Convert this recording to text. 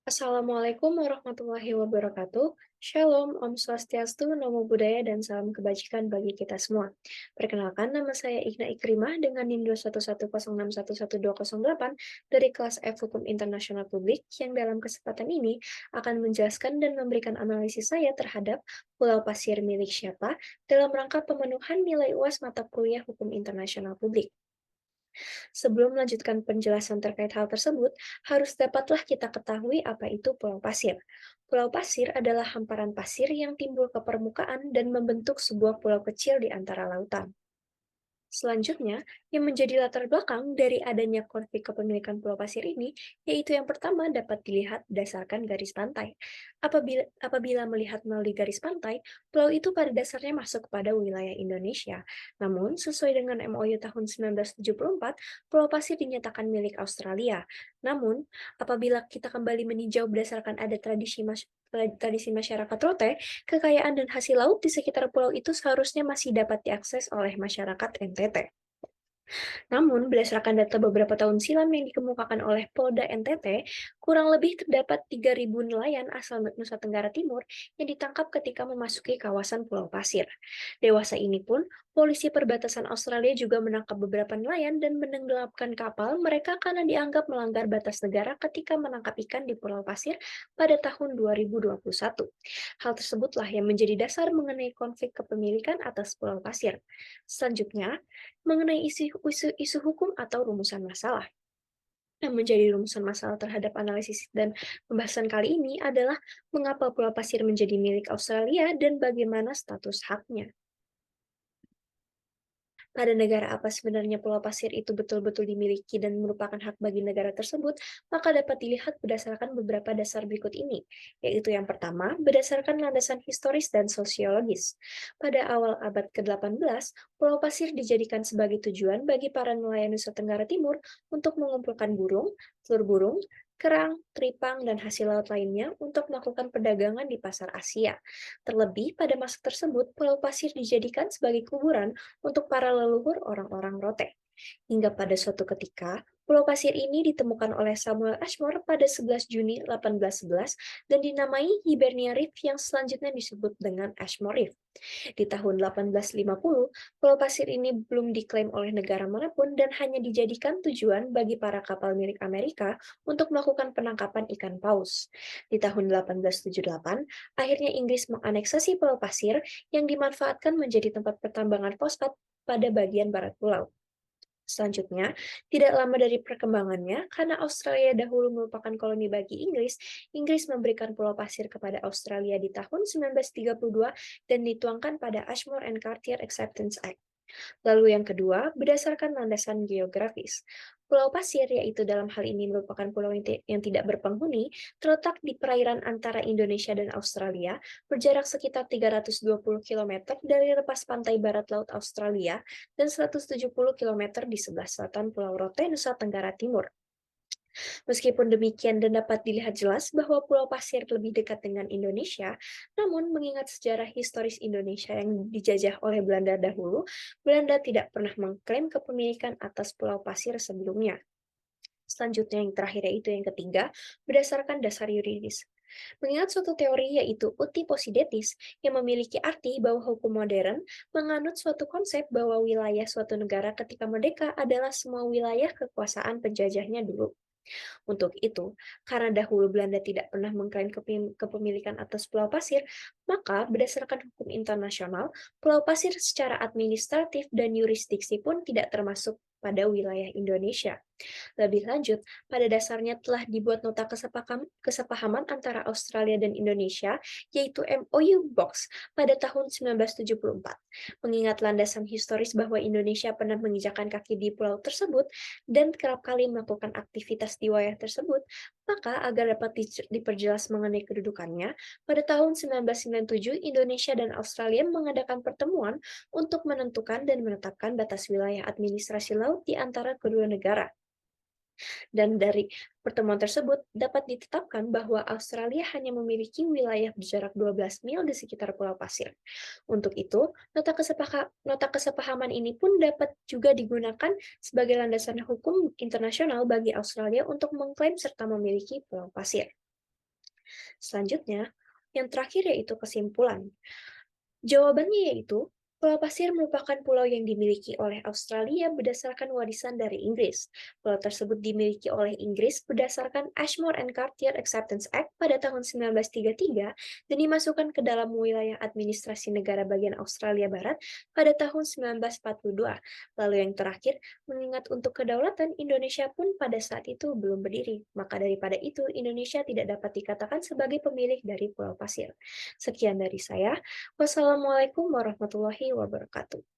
Assalamualaikum warahmatullahi wabarakatuh. Shalom, Om Swastiastu, Namo Buddhaya, dan salam kebajikan bagi kita semua. Perkenalkan, nama saya Igna Ikrimah dengan NIM 21106111208 dari kelas F Hukum Internasional Publik yang dalam kesempatan ini akan menjelaskan dan memberikan analisis saya terhadap Pulau Pasir milik siapa dalam rangka pemenuhan nilai UAS mata kuliah Hukum Internasional Publik. Sebelum melanjutkan penjelasan terkait hal tersebut, harus dapatlah kita ketahui apa itu pulau pasir. Pulau pasir adalah hamparan pasir yang timbul ke permukaan dan membentuk sebuah pulau kecil di antara lautan. Selanjutnya, yang menjadi latar belakang dari adanya konflik kepemilikan pulau pasir ini, yaitu yang pertama dapat dilihat berdasarkan garis pantai. Apabila melihat melalui garis pantai, pulau itu pada dasarnya masuk kepada wilayah Indonesia. Namun, sesuai dengan MOU tahun 1974, pulau pasir dinyatakan milik Australia. Namun, apabila kita kembali meninjau berdasarkan ada tradisi masyarakat Rote, kekayaan dan hasil laut di sekitar pulau itu seharusnya masih dapat diakses oleh masyarakat NTT. Namun, berdasarkan data beberapa tahun silam yang dikemukakan oleh Polda NTT, kurang lebih terdapat 3.000 nelayan asal Nusa Tenggara Timur yang ditangkap ketika memasuki kawasan Pulau Pasir. Dewasa ini pun, polisi perbatasan Australia juga menangkap beberapa nelayan dan menenggelamkan kapal mereka karena dianggap melanggar batas negara ketika menangkap ikan di Pulau Pasir pada tahun 2021. Hal tersebutlah yang menjadi dasar mengenai konflik kepemilikan atas Pulau Pasir. Selanjutnya, mengenai isu hukum atau rumusan masalah. Yang menjadi rumusan masalah terhadap analisis dan pembahasan kali ini adalah mengapa Pulau Pasir menjadi milik Australia dan bagaimana status haknya. Pada negara apa sebenarnya Pulau Pasir itu betul-betul dimiliki dan merupakan hak bagi negara tersebut, maka dapat dilihat berdasarkan beberapa dasar berikut ini, yaitu yang pertama, berdasarkan landasan historis dan sosiologis. Pada awal abad ke-18, Pulau Pasir dijadikan sebagai tujuan bagi para nelayan Nusa Tenggara Timur untuk mengumpulkan burung, telur burung, kerang, tripang, dan hasil laut lainnya untuk melakukan perdagangan di pasar Asia. Terlebih, pada masa tersebut, Pulau Pasir dijadikan sebagai kuburan untuk para leluhur orang-orang Rote. Hingga pada suatu ketika, Pulau Pasir ini ditemukan oleh Samuel Ashmore pada 11 Juni 1811 dan dinamai Hibernia Reef yang selanjutnya disebut dengan Ashmore Reef. Di tahun 1850, Pulau Pasir ini belum diklaim oleh negara manapun dan hanya dijadikan tujuan bagi para kapal milik Amerika untuk melakukan penangkapan ikan paus. Di tahun 1878, akhirnya Inggris menganeksasi Pulau Pasir yang dimanfaatkan menjadi tempat pertambangan fosfat pada bagian barat pulau. Selanjutnya, tidak lama dari perkembangannya, karena Australia dahulu merupakan koloni bagi Inggris, Inggris memberikan Pulau Pasir kepada Australia di tahun 1932 dan dituangkan pada Ashmore and Cartier Acceptance Act. Lalu yang kedua, berdasarkan landasan geografis. Pulau Pasir, yaitu dalam hal ini merupakan pulau yang tidak berpenghuni, terletak di perairan antara Indonesia dan Australia, berjarak sekitar 320 km dari lepas pantai barat laut Australia dan 170 km di sebelah selatan Pulau Rote, Nusa Tenggara Timur. Meskipun demikian dan dapat dilihat jelas bahwa Pulau Pasir lebih dekat dengan Indonesia, namun mengingat sejarah historis Indonesia yang dijajah oleh Belanda dahulu, Belanda tidak pernah mengklaim kepemilikan atas Pulau Pasir sebelumnya. Selanjutnya yang terakhir yaitu yang ketiga, berdasarkan dasar yuridis. Mengingat suatu teori yaitu uti posidetis yang memiliki arti bahwa hukum modern menganut suatu konsep bahwa wilayah suatu negara ketika merdeka adalah semua wilayah kekuasaan penjajahnya dulu. Untuk itu, karena dahulu Belanda tidak pernah mengklaim kepemilikan atas Pulau Pasir, maka berdasarkan hukum internasional, Pulau Pasir secara administratif dan yurisdiksi pun tidak termasuk pada wilayah Indonesia. Lebih lanjut, pada dasarnya telah dibuat nota kesepahaman antara Australia dan Indonesia, yaitu MOU Box pada tahun 1974. Mengingat landasan historis bahwa Indonesia pernah menginjakan kaki di pulau tersebut dan kerap kali melakukan aktivitas di wilayah tersebut, maka agar dapat diperjelas mengenai kedudukannya, pada tahun 1997 Indonesia dan Australia mengadakan pertemuan untuk menentukan dan menetapkan batas wilayah administrasi laut di antara kedua negara. Dan dari pertemuan tersebut dapat ditetapkan bahwa Australia hanya memiliki wilayah berjarak 12 mil di sekitar Pulau Pasir. Untuk itu, nota kesepahaman ini pun dapat juga digunakan sebagai landasan hukum internasional bagi Australia untuk mengklaim serta memiliki Pulau Pasir. Selanjutnya, yang terakhir yaitu kesimpulan. Jawabannya yaitu, Pulau Pasir merupakan pulau yang dimiliki oleh Australia berdasarkan warisan dari Inggris. Pulau tersebut dimiliki oleh Inggris berdasarkan Ashmore and Cartier Acceptance Act pada tahun 1933 dan dimasukkan ke dalam wilayah administrasi negara bagian Australia Barat pada tahun 1942. Lalu yang terakhir, mengingat untuk kedaulatan Indonesia pun pada saat itu belum berdiri. Maka daripada itu, Indonesia tidak dapat dikatakan sebagai pemilik dari Pulau Pasir. Sekian dari saya. Wassalamualaikum warahmatullahi wabarakatuh.